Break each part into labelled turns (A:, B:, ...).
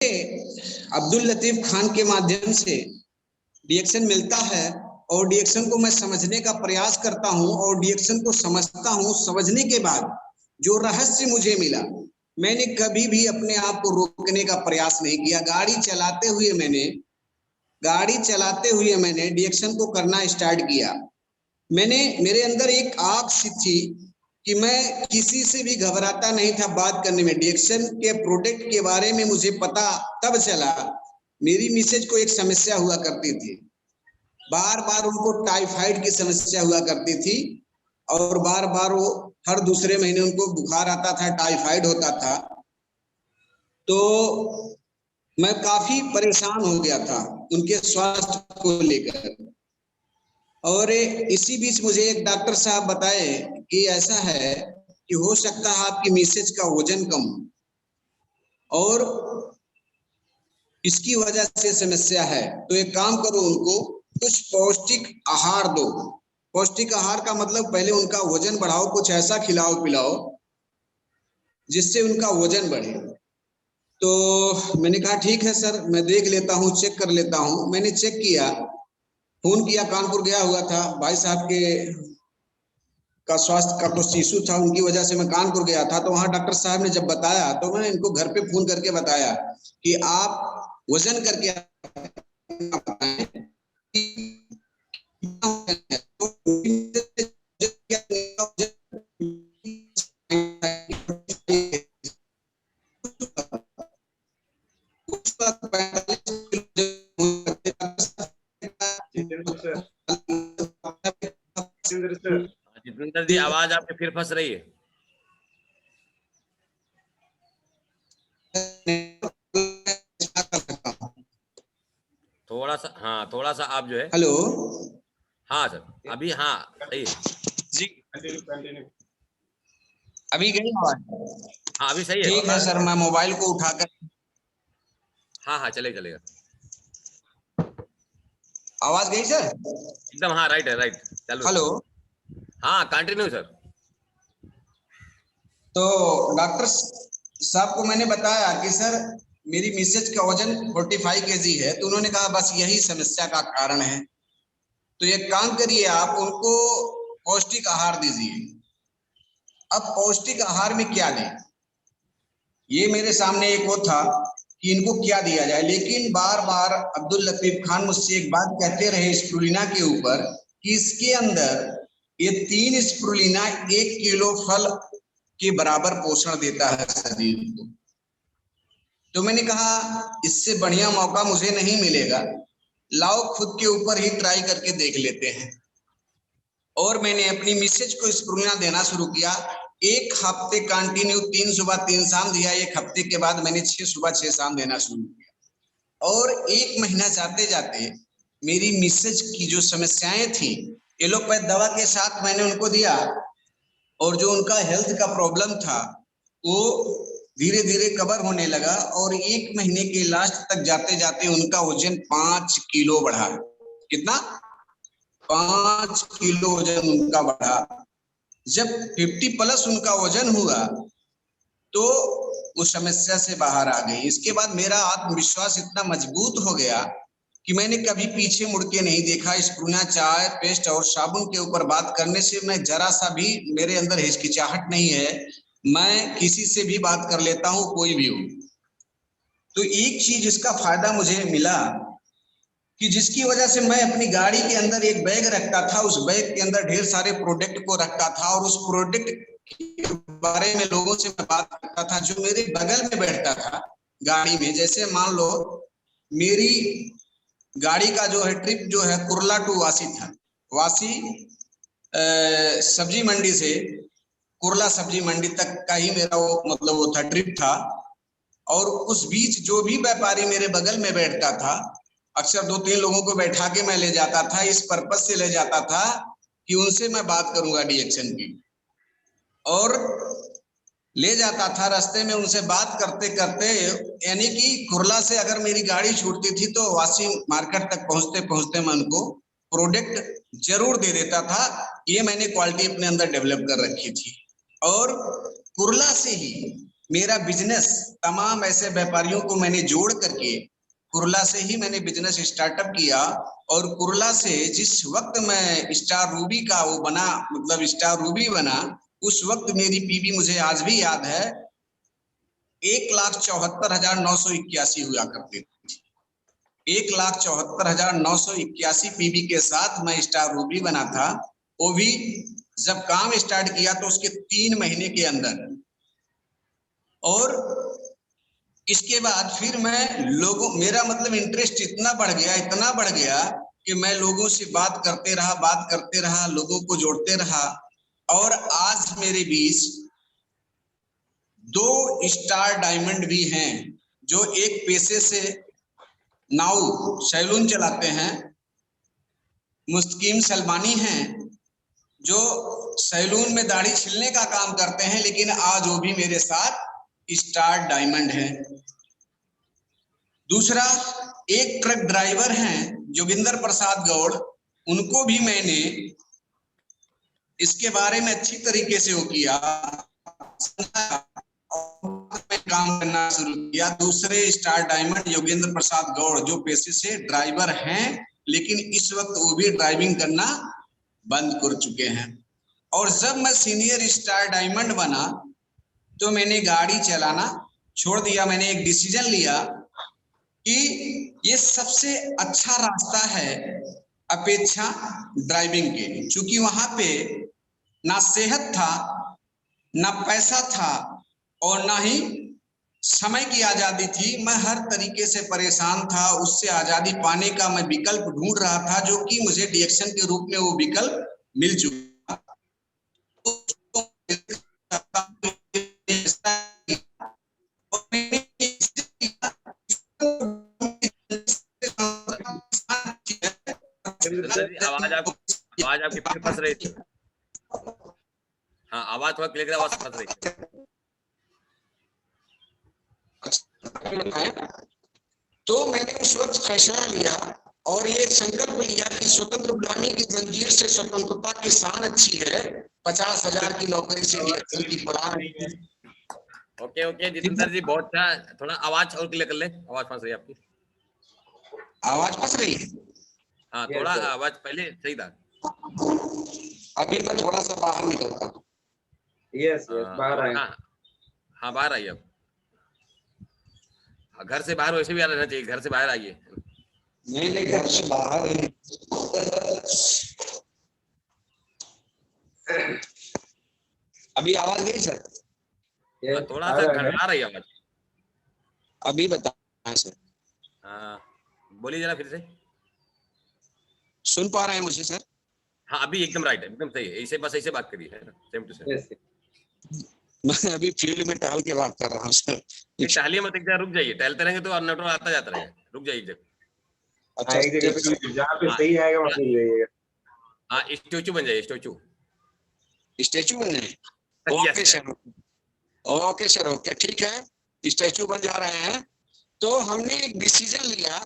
A: अब्दुल लतीफ खान के माध्यम से डिएक्शन मिलता है और डिएक्शन को मैं समझने का प्रयास करता हूं और डिएक्शन को समझता हूं। समझने के बाद जो रहस्य मुझे मिला, मैंने कभी भी अपने आप को रोकने का प्रयास नहीं किया। गाड़ी चलाते हुए मैंने डिएक्शन को करना स्टार्ट किया। मेरे अंदर एक आग सी थी कि मैं किसी से भी घबराता नहीं था बात करने में। डिएक्शन के प्रोडक्ट के बारे में मुझे पता तब चला। मेरी मिसेज को एक समस्या हुआ करती थी, बार बार उनको टाइफाइड की समस्या हुआ करती थी और बार बार वो हर दूसरे महीने उनको बुखार आता था, टाइफाइड होता था। तो मैं काफी परेशान हो गया था उनके स्वास्थ्य को लेकर। और इसी बीच मुझे एक डॉक्टर साहब बताए कि ऐसा है कि हो सकता है आपकी मिसेज का वजन कम और इसकी वजह से समस्या है। तो एक काम करो, उनको कुछ पौष्टिक आहार दो। पौष्टिक आहार का मतलब पहले उनका वजन बढ़ाओ, कुछ ऐसा खिलाओ पिलाओ जिससे उनका वजन बढ़े। तो मैंने कहा ठीक है सर, मैं देख लेता हूँ, चेक कर लेता हूँ। मैंने चेक किया, फोन किया, कानपुर गया हुआ था, भाई साहब का स्वास्थ्य का कुछ इशू था, उनकी वजह से मैं कानपुर गया था। तो वहां डॉक्टर साहब ने जब बताया तो मैंने इनको घर पे फोन करके बताया कि आप वजन करके
B: जितेंद्र जी, आवाज आपकी फिर फंस रही है। थोड़ा सा आप जो है।
A: हेलो,
B: हाँ सर, अभी हाँ सही है
A: जी अभी गई आवाज?
B: हाँ अभी सही है।
A: ठीक है सर, मैं मोबाइल को उठाकर,
B: हाँ चलेगा।
A: आवाज गई सर?
B: एकदम हाँ, राइट है, राइट चलो।
A: हेलो,
B: हाँ कंटिन्यू सर।
A: तो डॉक्टर साहब को मैंने बताया कि सर मेरी मिसेज का वजन 45 केजी है। तो उन्होंने कहा बस यही समस्या का कारण है, तो एक काम करिए, आप उनको पौष्टिक आहार दीजिए। अब पौष्टिक आहार में क्या दें, ये मेरे सामने एक वो था कि इनको क्या दिया जाए। लेकिन बार बार अब्दुल लतीफ खान मुझसे एक बात कहते रहे स्प्रुलिना के ऊपर कि इसके अंदर ये 3 स्प्रुलिना 1 किलो फल के बराबर पोषण देता है शरीर को। तो मैंने कहा इससे बढ़िया मौका मुझे नहीं मिलेगा, लाओ खुद के ऊपर ही ट्राई करके देख लेते हैं। और मैंने अपनी मिसेज को स्प्रुलिना देना शुरू किया। 1 हफ्ते कंटिन्यू 3 सुबह 3 शाम दिया। 1 हफ्ते के बाद मैंने 6 सुबह 6 शाम देना शुरू किया। और 1 महीना जाते जाते मेरी मिसेज की जो समस्याएं थी, एलोपैथ दवा के साथ मैंने उनको दिया और जो उनका हेल्थ का प्रॉब्लम था वो धीरे धीरे कवर होने लगा। और 1 महीने के लास्ट तक जाते जाते उनका वजन 5 किलो बढ़ा। कितना? 5 किलो वजन उनका बढ़ा। जब 50 प्लस उनका वजन हुआ तो उस समस्या से बाहर आ गई। इसके बाद मेरा आत्मविश्वास इतना मजबूत हो गया कि मैंने कभी पीछे मुड़ के नहीं देखा। स्प्रुलिना चाय, पेस्ट और साबुन के ऊपर बात करने से मैं जरा सा भी, मेरे अंदर हिचकिचाहट नहीं है। मैं किसी से भी बात कर लेता हूं, कोई भी हो। तो एक चीज इसका फायदा मुझे मिला कि जिसकी वजह से मैं अपनी गाड़ी के अंदर एक बैग रखता था, उस बैग के अंदर ढेर सारे प्रोडक्ट को रखता था और उस प्रोडक्ट के बारे में लोगों से मैं बात करता था जो मेरे बगल में बैठता था गाड़ी में। जैसे मान लो मेरी गाड़ी का जो है ट्रिप जो है कुर्ला टू वासी था। वासी सब्जी मंडी से कुर्ला सब्जी मंडी तक का ही मेरा वो मतलब वो था, ट्रिप था। और उस बीच जो भी व्यापारी मेरे बगल में बैठता था, अक्सर 2-3 लोगों को बैठा के मैं ले जाता था। इस पर्पज से ले जाता था कि उनसे मैं बात करूंगा डिएक्शन की, और ले जाता था। रास्ते में उनसे बात करते करते, यानी कि कुर्ला से अगर मेरी गाड़ी छूटती थी तो वासी मार्केट तक पहुंचते पहुंचते मैं उनको प्रोडक्ट जरूर दे देता था। ये मैंने क्वालिटी अपने अंदर डेवलप कर रखी थी। और कुर्ला से ही मेरा बिजनेस तमाम ऐसे व्यापारियों को मैंने जोड़ करके कुरला से ही मैंने बिजनेस स्टार्टअप किया। और कुरला से जिस वक्त मैं स्टार रूबी का वो बना, मतलब स्टार रूबी बना, उस वक्त मेरी पीबी मुझे आज भी याद है 1,74,981 हुआ करती थी। 1,74,981 पीबी के साथ मैं स्टार रूबी बना था। वो भी जब काम स्टार्ट किया तो उसके 3 महीने के अंदर। और इसके बाद फिर मैं मेरा मतलब इंटरेस्ट इतना बढ़ गया कि मैं लोगों से बात करते रहा, लोगों को जोड़ते रहा। और आज मेरे बीच 2 स्टार डायमंड भी हैं, जो एक पेशे से नाउ सैलून चलाते हैं, मुस्तकीम सलमानी हैं, जो सैलून में दाढ़ी छिलने का काम करते हैं, लेकिन आज वो भी मेरे साथ स्टार डायमंड है। दूसरा एक ट्रक ड्राइवर हैं जोगिंदर प्रसाद गौड़, उनको भी मैंने इसके बारे में अच्छी तरीके से वो किया, काम करना शुरू किया। दूसरे स्टार डायमंड योगेंद्र प्रसाद गौड़ जो पेशे से ड्राइवर हैं, लेकिन इस वक्त वो भी ड्राइविंग करना बंद कर चुके हैं। और जब मैं सीनियर स्टार डायमंड बना तो मैंने गाड़ी चलाना छोड़ दिया। मैंने एक डिसीजन लिया कि ये सबसे अच्छा रास्ता है अपेक्षा ड्राइविंग के, क्योंकि वहां पे ना सेहत था, ना पैसा था, और ना ही समय की आजादी थी। मैं हर तरीके से परेशान था। उससे आजादी पाने का मैं विकल्प ढूंढ रहा था, जो कि मुझे डीएक्शन के रूप में वो विकल्प मिल चुका।
B: आवाज आपकी फिर फंस रही थी। हाँ, आवाज थोड़ा क्लियर, आवाज फंस रही थी।
C: तो मैंने उस वक्त फैसला लिया और ये संकल्प लिया कि स्वतंत्र गुलामी की जंजीर से स्वतंत्रता की शान अच्छी है, 50,000 की नौकरी से की प्लान।
B: ओके जितेंद्र जी, बहुत अच्छा। थोड़ा आवाज और क्लियर कर ले, आवाज फंस रही है आपकी।
C: आवाज फंस रही है?
B: हाँ, थोड़ा आवाज पहले सही था।
C: अभी मैं थोड़ा सा बाहर निकलता हूँ।
D: यस बाहर आए।
B: हाँ, बाहर आइए अब। घर से बाहर वैसे भी आना चाहिए, घर से बाहर आइए।
C: नहीं, घर से बाहर है। अभी आवाज गई सर?
B: थोड़ा सा खड़खड़ा रही है आवाज।
C: अभी बताएं सर।
B: हाँ, बोलिए जरा फिर से।
C: सुन पा रहे हैं मुझे सर?
B: हाँ, अभी एकदम राइट है, एकदम सही है। ऐसे बस ऐसे बात करिए, है ना, सेम टू सेम।
C: मैं अभी फील्ड में टहल के बात कर रहा हूँ सर।
B: टहलिए मत, एक जगह रुक जाइए। टहलते रहेंगे तो नेटवर्क आता जाता रहेगा। रुक जाइए एक जगह।
C: अच्छा,
D: एक जगह पे जहाँ पे सही आएगा वहाँ पे जाइएगा।
B: हाँ, स्टैचू बन जाइए, स्टैचू
C: बन जाए। Okay sir, okay sir, okay, ठीक है, स्टैचू बन जा रहे हैं। तो हमने एक डिसीजन लिया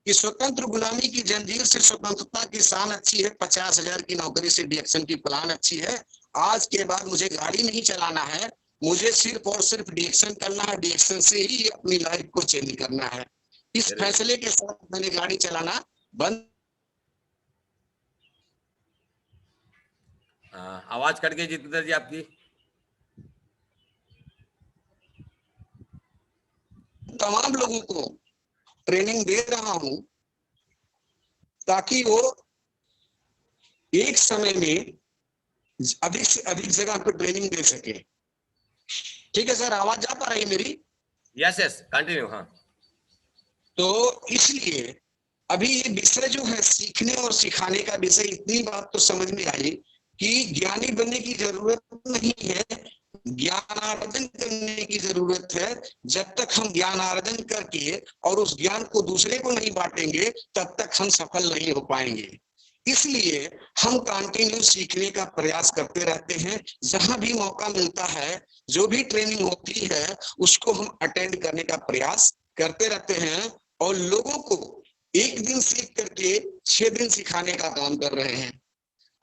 C: कि स्वतंत्र गुलामी की जंजीर से स्वतंत्रता की शान अच्छी है, 50,000 की नौकरी से डीएक्शन की प्लान अच्छी है। आज के बाद मुझे गाड़ी नहीं चलाना है, मुझे सिर्फ और सिर्फ डीएक्शन करना है, डीएक्शन से ही अपनी लाइफ को चेंज करना है। इस फैसले के साथ मैंने गाड़ी चलाना बंद।
B: आवाज कट गई जितेंद्र जी आपकी।
C: तमाम लोगों को ट्रेनिंग दे रहा हूं ताकि वो एक समय में अधिक से अधिक जगह पर ट्रेनिंग दे सके। ठीक है सर, आवाज जा पा रही है मेरी?
B: Yes continue. हाँ,
C: तो इसलिए अभी ये विषय जो है सीखने और सिखाने का विषय, इतनी बात तो समझ में आई कि ज्ञानी बनने की जरूरत नहीं है, ज्ञानार्जन करने की जरूरत है। जब तक हम ज्ञानार्जन करके और उस ज्ञान को दूसरे को नहीं बांटेंगे तब तक हम सफल नहीं हो पाएंगे। इसलिए हम कंटिन्यू सीखने का प्रयास करते रहते हैं। जहां भी मौका मिलता है, जो भी ट्रेनिंग होती है, उसको हम अटेंड करने का प्रयास करते रहते हैं और लोगों को एक दिन सीख करके 6 दिन सिखाने का काम कर रहे हैं।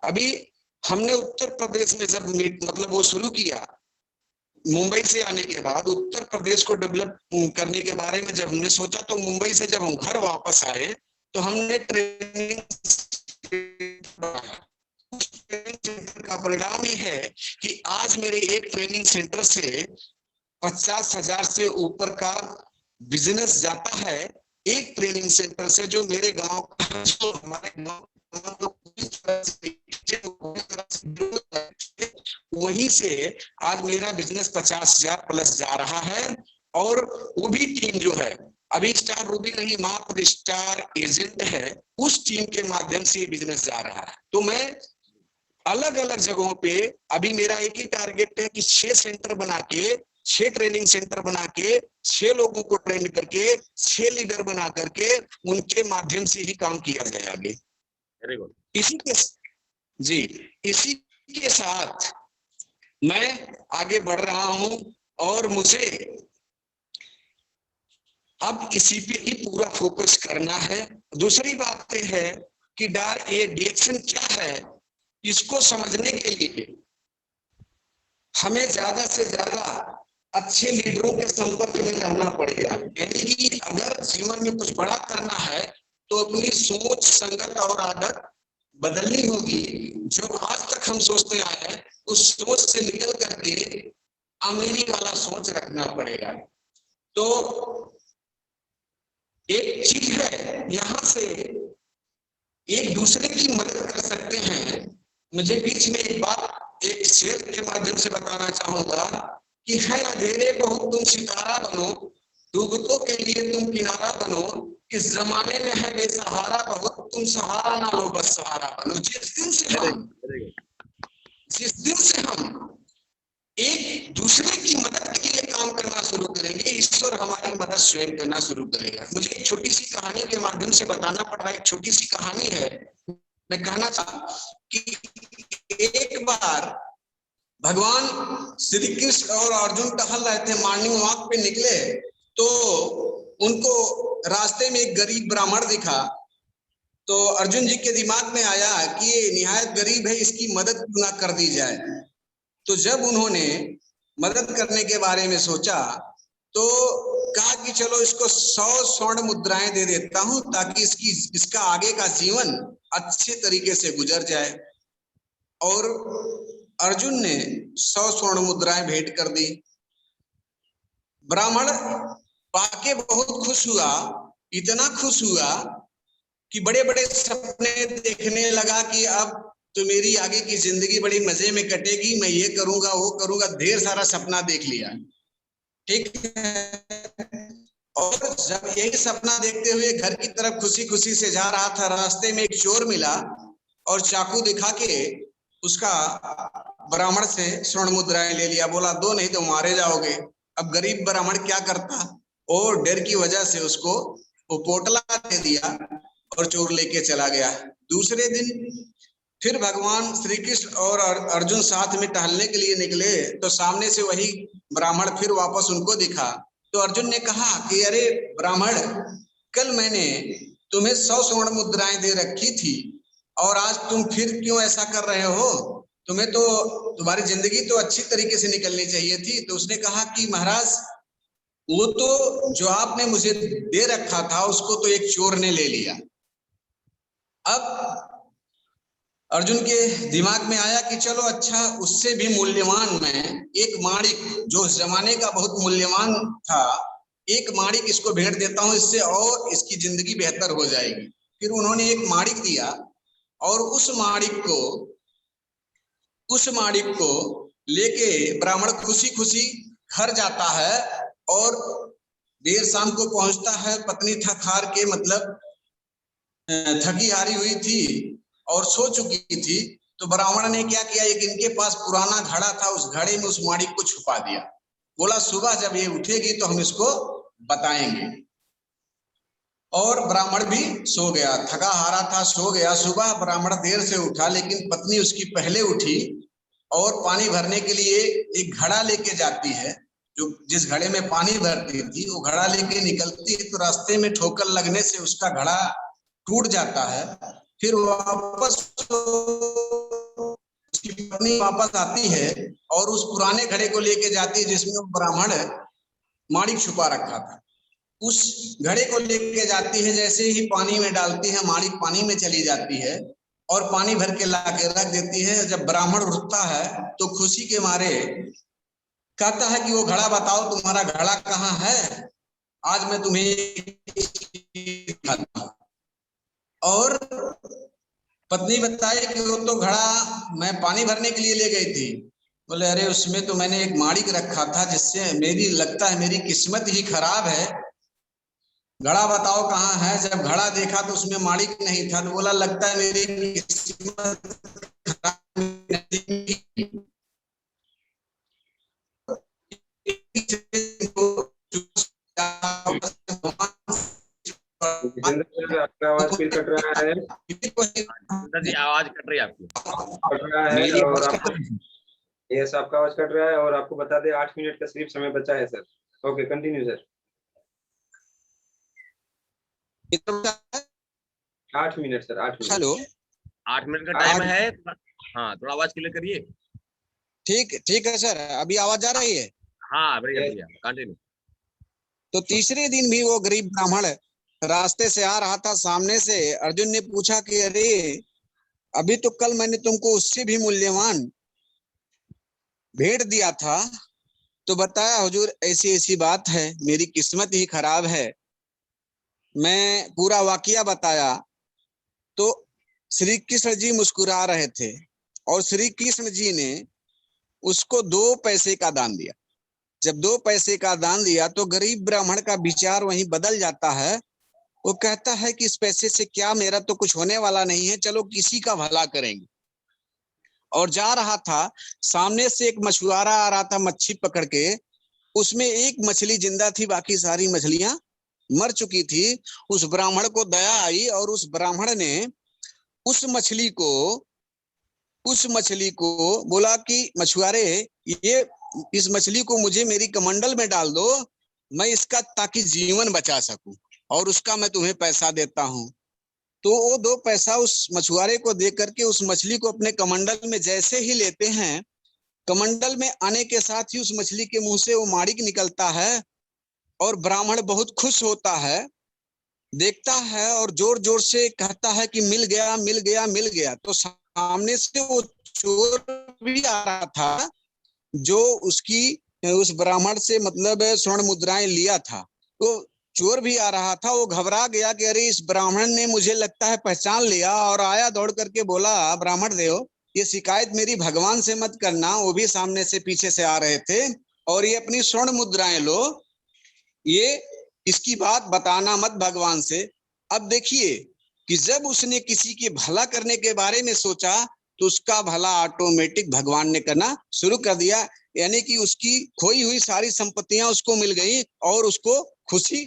C: अभी हमने उत्तर प्रदेश में जब मतलब वो शुरू किया मुंबई से आने के बाद उत्तर प्रदेश को डेवलप करने के बारे में जब हमने सोचा, तो मुंबई से जब हम घर वापस आए तो हमने ट्रेनिंग सेंटर का परिणाम ये है कि आज मेरे एक ट्रेनिंग सेंटर से 50,000 से ऊपर का बिजनेस जाता है, एक ट्रेनिंग सेंटर से, जो मेरे गांव का, जो हमारे गांव वहीं से आज मेरा बिजनेस 50,000 प्लस जा रहा है। और वो भी टीम जो है, अभी स्टार रूबी नहीं, मात्र स्टार एजेंट है, उस टीम के माध्यम से बिजनेस जा रहा है। तो मैं अलग अलग जगहों पे, अभी मेरा एक ही टारगेट है कि 6 सेंटर बना के, 6 ट्रेनिंग सेंटर बना के, 6 लोगों को ट्रेन करके, 6 लीडर बना करके उनके माध्यम से ही काम किया जाए आगे।
B: Very good.
C: इसी के साथ मैं आगे बढ़ रहा हूं और मुझे अब इसी पे ही पूरा फोकस करना है। दूसरी बात यह है कि ये डायरेक्शन क्या है, इसको समझने के लिए हमें ज्यादा से ज्यादा अच्छे लीडरों के संपर्क में रहना पड़ेगा। यानी कि अगर जीवन में कुछ बड़ा करना है तो अपनी सोच, संगत और आदत बदलनी होगी। जो आज तक हम सोचते आए हैं उस सोच से निकल करके अमीरी वाला सोच रखना पड़ेगा। तो एक चीज है, यहाँ से एक दूसरे की मदद कर सकते हैं। मुझे बीच में एक बात एक शेर के माध्यम से बताना चाहूंगा कि है अंधेरे बहुत तुम सितारा बनो, डूबतों के लिए तुम किनारा बनो, इस जमाने में है बेसहारा बहुत, तुम सहारा ना लो बस सहारा बनो। जिस दिन से हम एक दूसरे की मदद के लिए काम करना शुरू करेंगे, ईश्वर हमारी मदद स्वयं करना शुरू करेगा। मुझे एक छोटी सी कहानी के माध्यम से बताना पड़ रहा है। एक छोटी सी कहानी है। मैं कहना चाहता कि एक बार भगवान श्री कृष्ण और अर्जुन टहल रहे थे, मॉर्निंग वॉक पे निकले, तो उनको रास्ते में एक गरीब ब्राह्मण दिखा। तो अर्जुन जी के दिमाग में आया कि ये निहायत गरीब है, इसकी मदद क्यों ना कर दी जाए। तो जब उन्होंने मदद करने के बारे में सोचा तो कहा कि चलो इसको 100 स्वर्ण मुद्राएं दे देता हूं ताकि इसका आगे का जीवन अच्छे तरीके से गुजर जाए। और अर्जुन ने 100 स्वर्ण मुद्राएं भेंट कर दी। ब्राह्मण पाके बहुत खुश हुआ, इतना खुश हुआ कि बड़े बड़े सपने देखने लगा कि अब तो मेरी आगे की जिंदगी बड़ी मजे में कटेगी, मैं ये करूंगा वो करूंगा, ढेर सारा सपना देख लिया। ठीक है। और जब यही सपना देखते हुए घर की तरफ खुशी खुशी से जा रहा था, रास्ते में एक चोर मिला और चाकू दिखा के उसका ब्राह्मण से स्वर्ण मुद्राएं ले लिया। बोला दो नहीं तो मारे जाओगे। अब गरीब ब्राह्मण क्या करता, और डर की वजह से उसको वो पोटला दे दिया और चोर लेके चला गया। दूसरे दिन फिर भगवान श्री कृष्ण और अर्जुन साथ में टहलने के लिए निकले तो सामने से वही ब्राह्मण फिर वापस उनको दिखा। तो अर्जुन ने कहा कि अरे ब्राह्मण, कल मैंने तुम्हें 100 स्वर्ण मुद्राएं दे रखी थी और आज तुम फिर क्यों ऐसा कर रहे हो? तुम्हें तो तुम्हारी जिंदगी तो अच्छी तरीके से निकलनी चाहिए थी। तो उसने कहा कि महाराज, वो तो जो आपने मुझे दे रखा था उसको तो एक चोर ने ले लिया। अब अर्जुन के दिमाग में आया कि चलो अच्छा, उससे भी मूल्यवान मैं एक माणिक, जो उस जमाने का बहुत मूल्यवान था, एक माणिक इसको भेंट देता हूं, इससे और इसकी जिंदगी बेहतर हो जाएगी। फिर उन्होंने एक माणिक दिया और उस माणिक को लेके ब्राह्मण खुशी खुशी घर जाता है और देर शाम को पहुंचता है। पत्नी थक हार के, मतलब थकी हारी हुई थी और सो चुकी थी। तो ब्राह्मण ने क्या किया, एक इनके पास पुराना घड़ा था, उस घड़े में उस माणिक को छुपा दिया। बोला सुबह जब ये उठेगी तो हम इसको बताएंगे। और ब्राह्मण भी सो गया, थका हारा था, सो गया। सुबह ब्राह्मण देर से उठा, लेकिन पत्नी उसकी पहले उठी और पानी भरने के लिए एक घड़ा लेके जाती है। जो जिस घड़े में पानी भरती थी वो घड़ा लेके निकलती है, तो रास्ते में ठोकर लगने से उसका घड़ा टूट जाता है। फिर वापस
A: उसकी पत्नी वापस आती है और उस पुराने घड़े को लेके जाती है जिसमें वो ब्राह्मण माणिक छुपा रखा था। उस घड़े को लेके जाती है, जैसे ही पानी में डालती है माणिक पानी में चली जाती है और पानी भर के लाके रख देती है। जब ब्राह्मण उठता है तो खुशी के मारे कहता है कि वो घड़ा बताओ, तुम्हारा घड़ा कहाँ है, आज मैं तुम्हें और पत्नी बताए कि वो तो घड़ा मैं पानी भरने के लिए ले गई थी। बोले अरे उसमें तो मैंने एक माणिक रखा था जिससे मेरी लगता है मेरी किस्मत ही खराब है, घड़ा बताओ कहाँ है। जब घड़ा देखा तो उसमें माणिक नहीं था, तो बोला लगता है मेरी किस्मत
D: जितेंद्र सर आपका आवाज फिर कट रहा है,
B: जी आवाज कट रही है आपकी।
D: कट रहा है और आपको यस आपका आवाज कट रहा है और आपको बता दें 8 मिनट का सिर्फ समय बचा है sir. Okay continue sir. 8 minute sir, 8 minute.
A: Hello
B: 8 minute का टाइम है। हाँ थोड़ा आवाज क्लियर करिए।
A: ठीक है सर, अभी आवाज आ रही है?
B: हाँ बढ़िया कंटिन्यू।
A: तो तीसरे दिन भी वो गरीब ब्राह्मण रास्ते से आ रहा था, सामने से अर्जुन ने पूछा कि अरे अभी तो कल मैंने तुमको उससे भी मूल्यवान भेंट दिया था, तो बताया हुजूर ऐसी ऐसी बात है, मेरी किस्मत ही खराब है। मैं पूरा वाकया बताया तो श्री कृष्ण जी मुस्कुरा रहे थे और श्री कृष्ण जी ने उसको 2 पैसे का दान दिया। जब 2 पैसे का दान दिया तो गरीब ब्राह्मण का विचार वहीं बदल जाता है। वो कहता है कि इस पैसे से क्या, मेरा तो कुछ होने वाला नहीं है, चलो किसी का भला करेंगे। और जा रहा था, सामने से एक मछुआरा आ रहा था मच्छी पकड़ के, उसमें एक मछली जिंदा थी, बाकी सारी मछलियां मर चुकी थी। उस ब्राह्मण को दया आई और उस ब्राह्मण ने उस मछली को बोला कि मछुआरे ये इस मछली को मुझे मेरी कमंडल में डाल दो, मैं इसका ताकि जीवन बचा सकूं और उसका मैं तुम्हें पैसा देता हूं। तो वो 2 पैसा उस मछुआरे को दे करके उस मछली को अपने कमंडल में जैसे ही लेते हैं, कमंडल में आने के साथ ही उस मछली के मुंह से वो माणिक निकलता है और ब्राह्मण बहुत खुश होता है, देखता है और जोर जोर से कहता है कि मिल गया मिल गया मिल गया। तो सामने से वो चोर भी आ रहा था जो उस ब्राह्मण से मतलब स्वर्ण मुद्राएं लिया था। तो चोर भी आ रहा था, वो घबरा गया कि अरे इस ब्राह्मण ने मुझे लगता है पहचान लिया, और आया दौड़ करके बोला ब्राह्मण देव ये शिकायत मेरी भगवान से मत करना, वो भी सामने से पीछे से आ रहे थे, और ये अपनी स्वर्ण मुद्राएं लो, ये इसकी बात बताना मत भगवान से। अब देखिए कि जब उसने किसी के भला करने के बारे में सोचा तो उसका भला ऑटोमेटिक भगवान ने करना शुरू कर दिया, यानी कि उसकी खोई हुई सारी संपत्तियां उसको मिल गई और उसको खुशी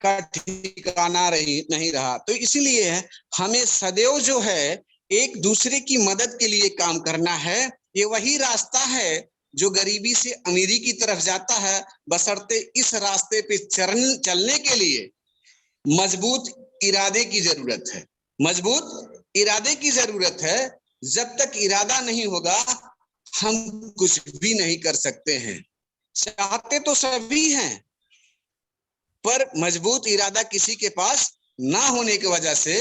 A: का ठिकाना नहीं रहा। तो इसलिए हमें सदैव जो है एक दूसरे की मदद के लिए काम करना है। ये वही रास्ता है जो गरीबी से अमीरी की तरफ जाता है, बशर्ते इस रास्ते पे चलने के लिए मजबूत इरादे की जरूरत है। मजबूत इरादे की जरूरत है। जब तक इरादा नहीं होगा हम कुछ भी नहीं कर सकते हैं। चाहते तो सभी हैं पर मजबूत इरादा किसी के पास ना होने की वजह से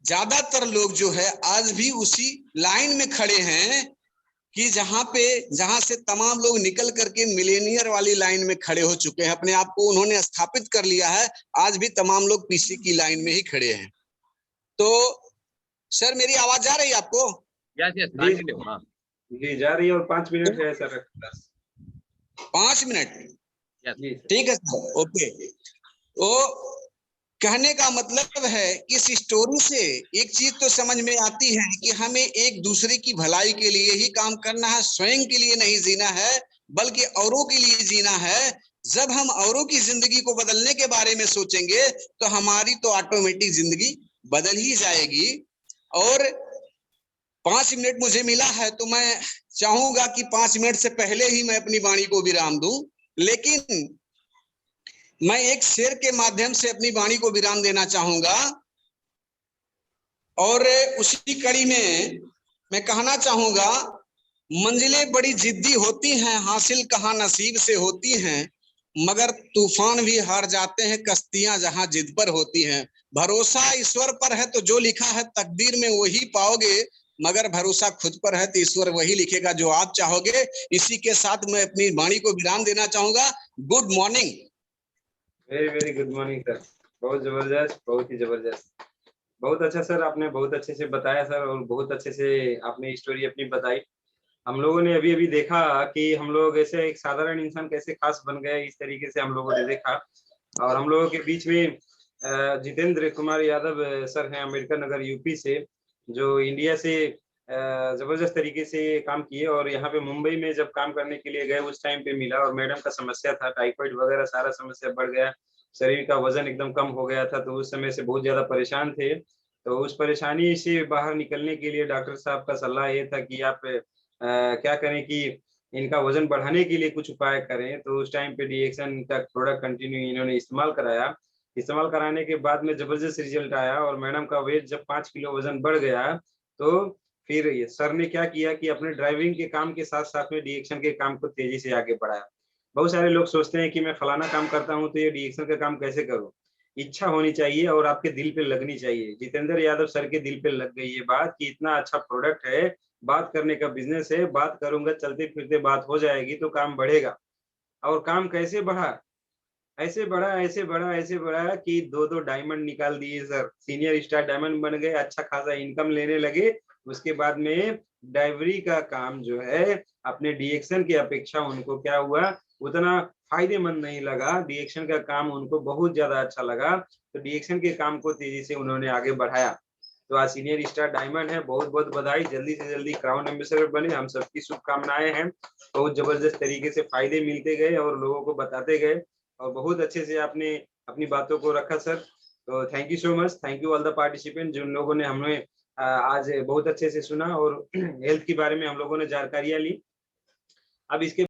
A: ज्यादातर लोग जो है आज भी उसी लाइन में खड़े हैं कि जहां से तमाम लोग निकल करके मिलेनियर वाली लाइन में खड़े हो चुके हैं, अपने आप को उन्होंने स्थापित कर लिया है। आज भी तमाम लोग पीछे की लाइन में ही खड़े हैं। तो सर मेरी आवाज जा रही है आपको?
B: यस हाँ
D: जी जा रही है और 5 मिनट है सर।
A: 5 मिनट ठीक है सर, ओके। तो कहने का मतलब है इस स्टोरी से एक चीज तो समझ में आती है कि हमें एक दूसरे की भलाई के लिए ही काम करना है, स्वयं के लिए नहीं जीना है बल्कि औरों के लिए जीना है। जब हम औरों की जिंदगी को बदलने के बारे में सोचेंगे तो हमारी तो ऑटोमेटिक जिंदगी बदल ही जाएगी। और 5 मिनट मुझे मिला है तो मैं चाहूंगा कि 5 मिनट से पहले ही मैं अपनी वाणी को विराम दूं, लेकिन मैं एक शेर के माध्यम से अपनी वाणी को विराम देना चाहूंगा। और उसी कड़ी में मैं कहना चाहूंगा, मंजिलें बड़ी जिद्दी होती हैं, हासिल कहाँ नसीब से होती हैं, मगर तूफान भी हार जाते हैं कश्तियां जहां जिद पर होती हैं। भरोसा ईश्वर पर है तो जो लिखा है तकदीर में वही पाओगे, मगर भरोसा खुद पर है तो ईश्वर वही लिखेगा जो आप चाहोगे। इसी के साथ मैं अपनी वाणी को विराम देना चाहूंगा। Good morning.
D: Very very good morning sir, बहुत जबरदस्त, बहुत ही जबरदस्त, बहुत अच्छा सर, आपने बहुत अच्छे से बताया सर, और बहुत अच्छे से आपने स्टोरी अपनी बताई। हम लोगों ने अभी अभी देखा कि हम लोग ऐसे एक साधारण इंसान कैसे खास बन गए, इस तरीके से हम लोगों ने देखा। और हम लोगों के बीच में जितेंद्र कुमार यादव सर हैं, अम्बेडकर नगर यूपी से, जो इंडिया से जबरदस्त तरीके से काम किए, और यहाँ पे मुंबई में जब काम करने के लिए गए उस टाइम पे मिला, और मैडम का समस्या था टाइफाइड वगैरह, सारा समस्या बढ़ गया, शरीर का वजन एकदम कम हो गया था, तो उस समय से बहुत ज्यादा परेशान थे। तो उस परेशानी से बाहर निकलने के लिए डॉक्टर साहब का सलाह ये था कि आप क्या करें कि इनका वजन बढ़ाने के लिए कुछ उपाय करें। तो उस टाइम पे डीएक्सन का प्रोडक्ट कंटिन्यू इन्होंने इस्तेमाल कराया। इस्तेमाल कराने के बाद में जबरदस्त रिजल्ट आया, और मैडम का वेट जब 5 किलो वजन बढ़ गया, तो फिर ये सर ने क्या किया कि अपने ड्राइविंग के काम के साथ-साथ में डीएक्सन के काम को तेजी से आगे बढ़ाया। बहुत सारे लोग सोचते हैं कि मैं फलाना काम करता हूँ, तो ये डीएक्सन का काम कैसे करूँ? इच्छा होनी चाहिए और आपके दिल पे लगनी चाहिए। जितेंद्र यादव सर के दिल पे लग गई ये बात कि इतना अच्छा प्रोडक्ट है, बात करने का बिज़नेस है, बात करूँगा, चलते-फिरते बात हो जाएगी तो काम बढ़ेगा। और काम कैसे बढ़ा? ऐसे बढ़ा, ऐसे बढ़ा, ऐसे बढ़ा कि 2-2 डायमंड निकाल दिए सर। सीनियर स्टार डायमंड बन गए, अच्छा खासा इनकम लेने लगे। उसके बाद में ड्राइवरी का काम जो है, अपने डीएक्सन की अपेक्षा उनको क्या हुआ, उतना फ़ायदेमंद नहीं लगा। डीएक्सन का काम उनको बहुत ज़्यादा अच्छा लगा, तो डीएक्सन के काम को तेज़ी से उन्होंने आगे बढ़ाया। तो आज सीनियर स्टार डायमंड है, बहुत-बहुत बधाई। जल्दी से जल्दी क्राउन एम्बेसडर बने, हम सबकी शुभकामनाएँ हैं। बहुत ज़बरदस्त तरीके से फ़ायदे मिलते गए और लोगों को बताते गए, और बहुत अच्छे से आपने अपनी बातों को रखा सर। तो thank you so much, thank you all the participant, जिन लोगों ने हमें आज बहुत अच्छे से सुना और हेल्थ के बारे में हम लोगों ने जानकारियाँ ली। अब इसके